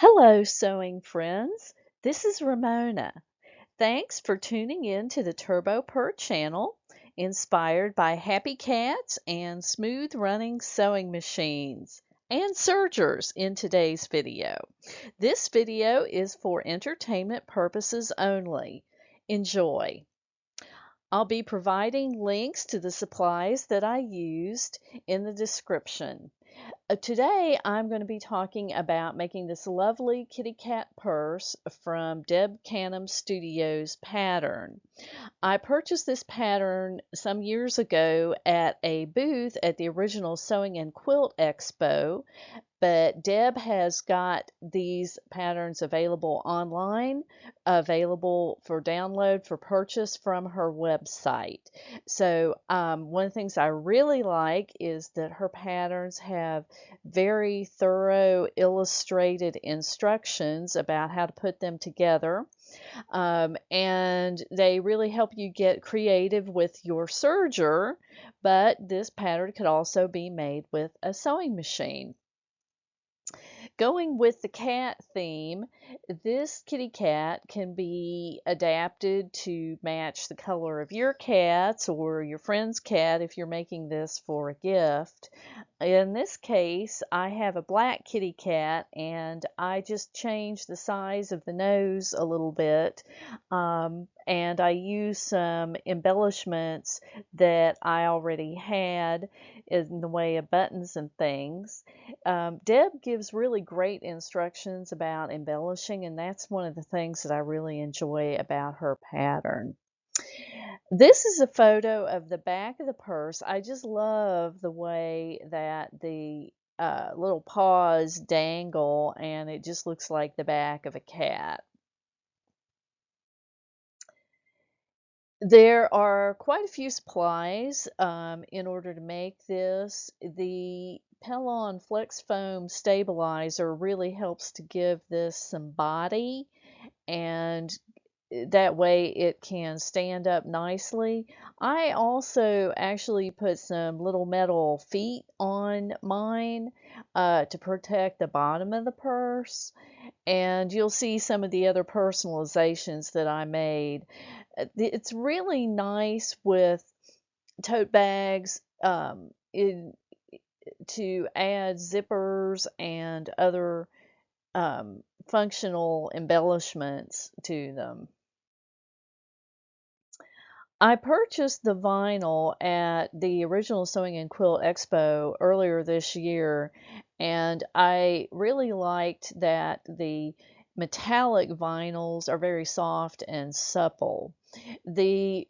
Hello, sewing friends. This is Ramona. Thanks for tuning in to the TurboPurr channel, inspired by happy cats and smooth running sewing machines and sergers in today's video. This video is for entertainment purposes only. Enjoy. I'll be providing links to the supplies that I used in the description. Today I'm going to be talking about making this lovely kitty cat purse from Deb Canham Studios pattern. I purchased this pattern some years ago at a booth at the original Sewing and Quilt Expo, but Deb has got these patterns available online, available for download for purchase from her website. So one of the things I really like is that her patterns have very thorough illustrated instructions about how to put them together. And they really help you get creative with your serger, but this pattern could also be made with a sewing machine. Going with the cat theme, this kitty cat can be adapted to match the color of your cat's or your friend's cat if you're making this for a gift. In this case, I have a black kitty cat and I just changed the size of the nose a little bit, and I used some embellishments that I already had in the way of buttons and things. Deb gives really great instructions about embellishing, and that's one of the things that I really enjoy about her pattern. This is a photo of the back of the purse. I just love the way that the little paws dangle, and it just looks like the back of a cat. There are quite a few supplies in order to make this. The Pellon Flex-Foam stabilizer really helps to give this some body, and that way it can stand up nicely. I also actually put some little metal feet on mine to protect the bottom of the purse, and you'll see some of the other personalizations that I made. It's really nice with tote bags to add zippers and other functional embellishments to them. I purchased the vinyl at the original Sewing and Quilt Expo earlier this year, and I really liked that the metallic vinyls are very soft and supple. The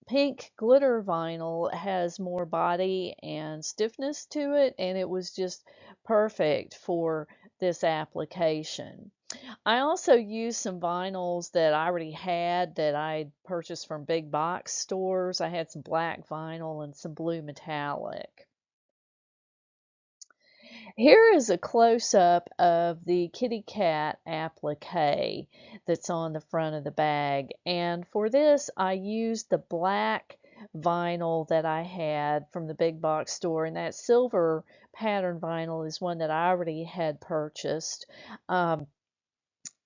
pink glitter vinyl has more body and stiffness to it, and it was just perfect for this application. I also used some vinyls that I already had that I purchased from big box stores. I had some black vinyl and some blue metallic. Here is a close-up of the kitty cat applique that's on the front of the bag. And for this, I used the black vinyl that I had from the big box store, and that silver pattern vinyl is one that I already had purchased.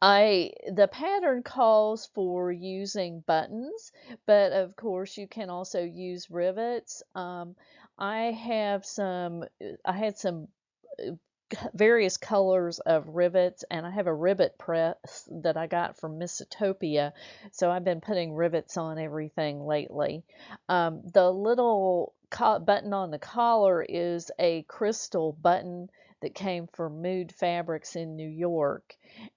The pattern calls for using buttons, but of course you can also use rivets. I have some, I had some various colors of rivets, and I have a rivet press that I got from Missitopia, so I've been putting rivets on everything lately. The little button on the collar is a crystal button that came from Mood Fabrics in New York,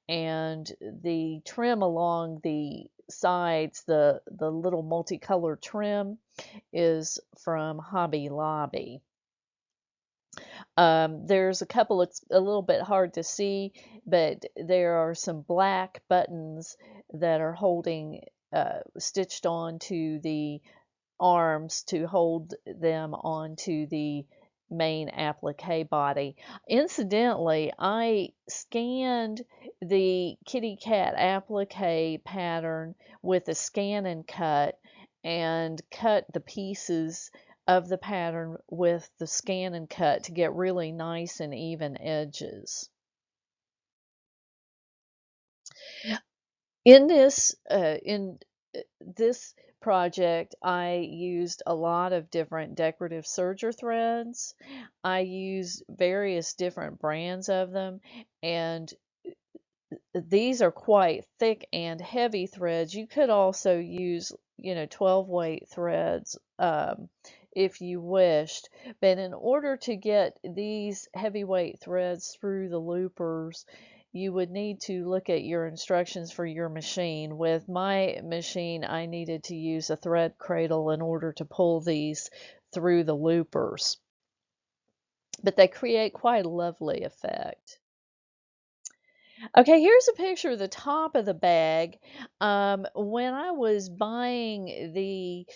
and the trim along the sides, the little multicolored trim, is from Hobby Lobby. There's a couple, it's a little bit hard to see, but there are some black buttons that are holding, stitched onto the arms to hold them onto the main applique body. Incidentally, I scanned the kitty cat applique pattern with a scan and cut the pieces of the pattern with the scan and cut to get really nice and even edges. In this project, I used a lot of different decorative serger threads. I used various different brands of them, and these are quite thick and heavy threads. You could also use, 12 weight threads if you wished. But in order to get these heavyweight threads through the loopers, you would need to look at your instructions for your machine. With my machine, I needed to use a thread cradle in order to pull these through the loopers. But they create quite a lovely effect. Okay, here's a picture of the top of the bag. When I was buying the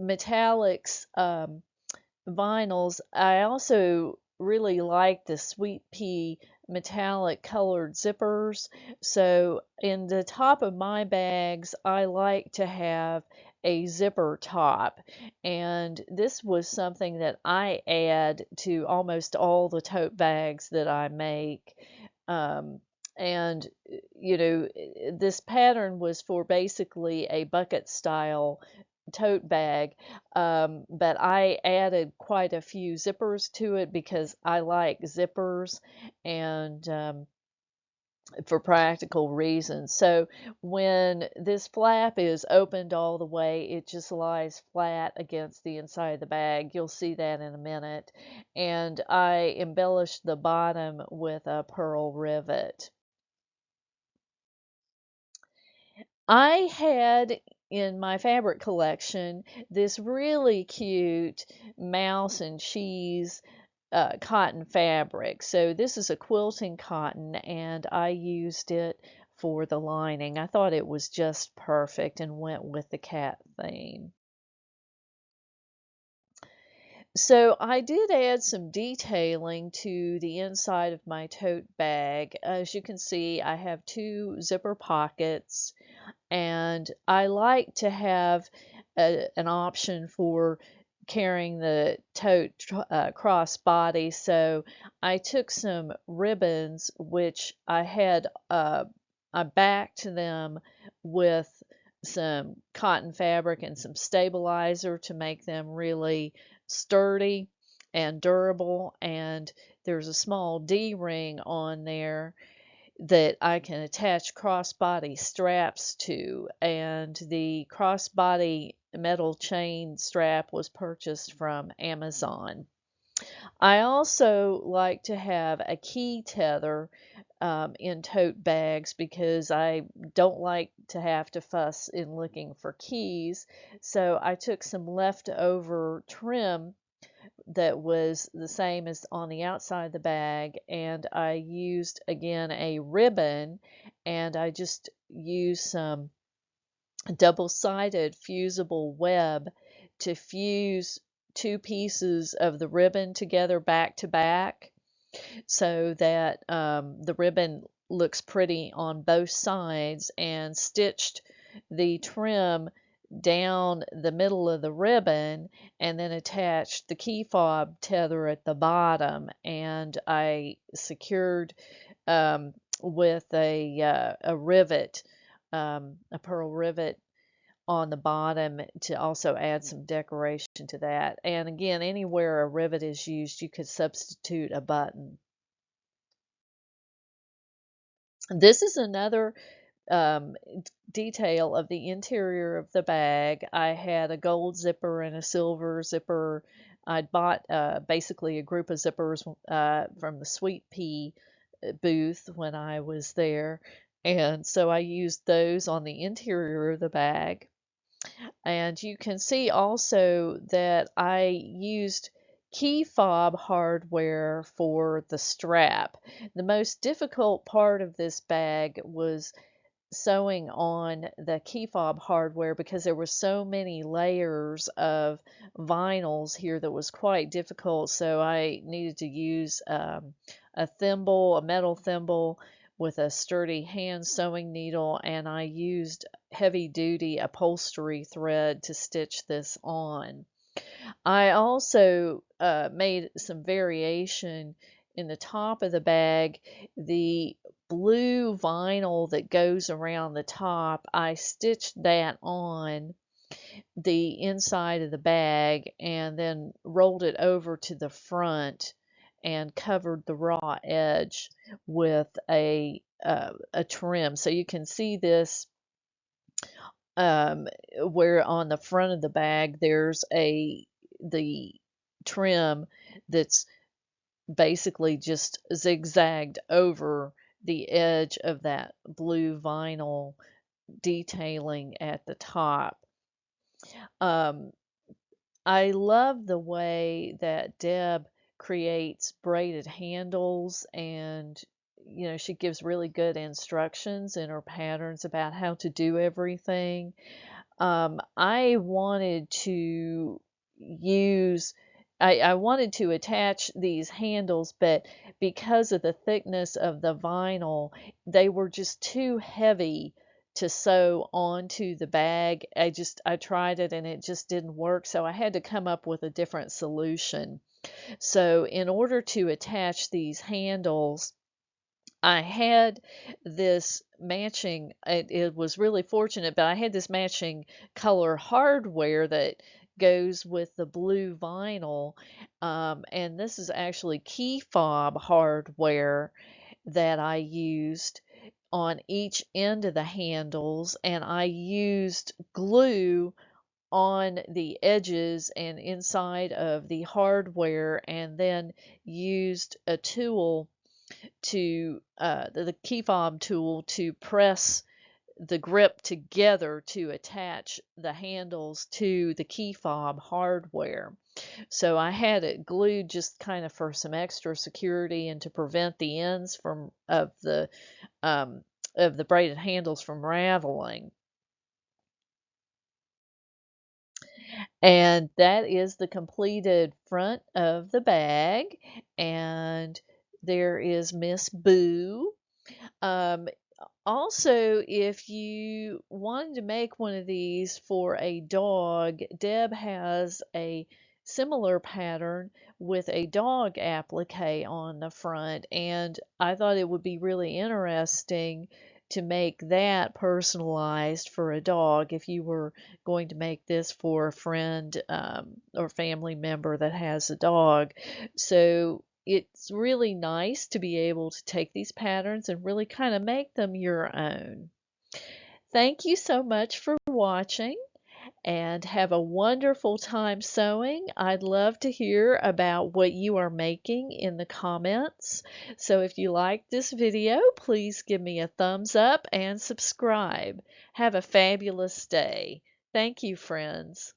metallics vinyls, I also really like the sweet pea metallic colored zippers. So in the top of my bags, I like to have a zipper top. And this was something that I add to almost all the tote bags that I make. Um, and this pattern was for basically a bucket style tote bag, but I added quite a few zippers to it because I like zippers and for practical reasons. So when this flap is opened all the way, it just lies flat against the inside of the bag. You'll see that in a minute. And I embellished the bottom with a pearl rivet. I had in my fabric collection this really cute mouse and cheese cotton fabric. So this is a quilting cotton, and I used it for the lining. I thought it was just perfect and went with the cat theme. So I did add some detailing to the inside of my tote bag. As you can see, I have two zipper pockets, and I like to have an option for carrying the tote cross body. So I took some ribbons, which I backed them with some cotton fabric and some stabilizer to make them really sturdy and durable. And there's a small D-ring on there that I can attach crossbody straps to, and the crossbody metal chain strap was purchased from Amazon. I also like to have a key tether in tote bags because I don't like to have to fuss in looking for keys. So I took some leftover trim that was the same as on the outside of the bag, and I used again a ribbon, and I just used some double-sided fusible web to fuse two pieces of the ribbon together back to back so that the ribbon looks pretty on both sides, and stitched the trim down the middle of the ribbon, and then attached the key fob tether at the bottom, and I secured with a rivet, a pearl rivet on the bottom to also add some decoration to that. And again, anywhere a rivet is used, you could substitute a button. This is another um, detail of the interior of the bag. I had a gold zipper and a silver zipper. I'd bought basically a group of zippers from the Sweet Pea booth when I was there, and so I used those on the interior of the bag. And you can see also that I used key fob hardware for the strap. The most difficult part of this bag was sewing on the key fob hardware because there were so many layers of vinyls here that was quite difficult. So I needed to use a thimble, a metal thimble with a sturdy hand sewing needle, and I used heavy duty upholstery thread to stitch this on. I also made some variation in the top of the bag. The blue vinyl that goes around the top, I stitched that on the inside of the bag and then rolled it over to the front and covered the raw edge with a trim. So you can see this where on the front of the bag there's the trim that's basically just zigzagged over the edge of that blue vinyl detailing at the top. Um, I love the way that Deb creates braided handles, and she gives really good instructions in her patterns about how to do everything. I wanted to use I wanted to attach these handles, but because of the thickness of the vinyl, they were just too heavy to sew onto the bag. I tried it and it just didn't work, so I had to come up with a different solution. So in order to attach these handles, I had this matching, it was really fortunate, but I had this matching color hardware that goes with the blue vinyl. And this is actually key fob hardware that I used on each end of the handles, and I used glue on the edges and inside of the hardware, and then used a tool the key fob tool to press the grip together to attach the handles to the key fob hardware. So I had it glued just kind of for some extra security and to prevent the ends um, of the braided handles from raveling. And that is the completed front of the bag. And there is Miss Boo. Um, Also, if you wanted to make one of these for a dog, Deb has a similar pattern with a dog applique on the front, and I thought it would be really interesting to make that personalized for a dog if you were going to make this for a friend or family member that has a dog. So it's really nice to be able to take these patterns and really kind of make them your own. Thank you so much for watching and have a wonderful time sewing. I'd love to hear about what you are making in the comments. So if you like this video, please give me a thumbs up and subscribe. Have a fabulous day. Thank you, friends.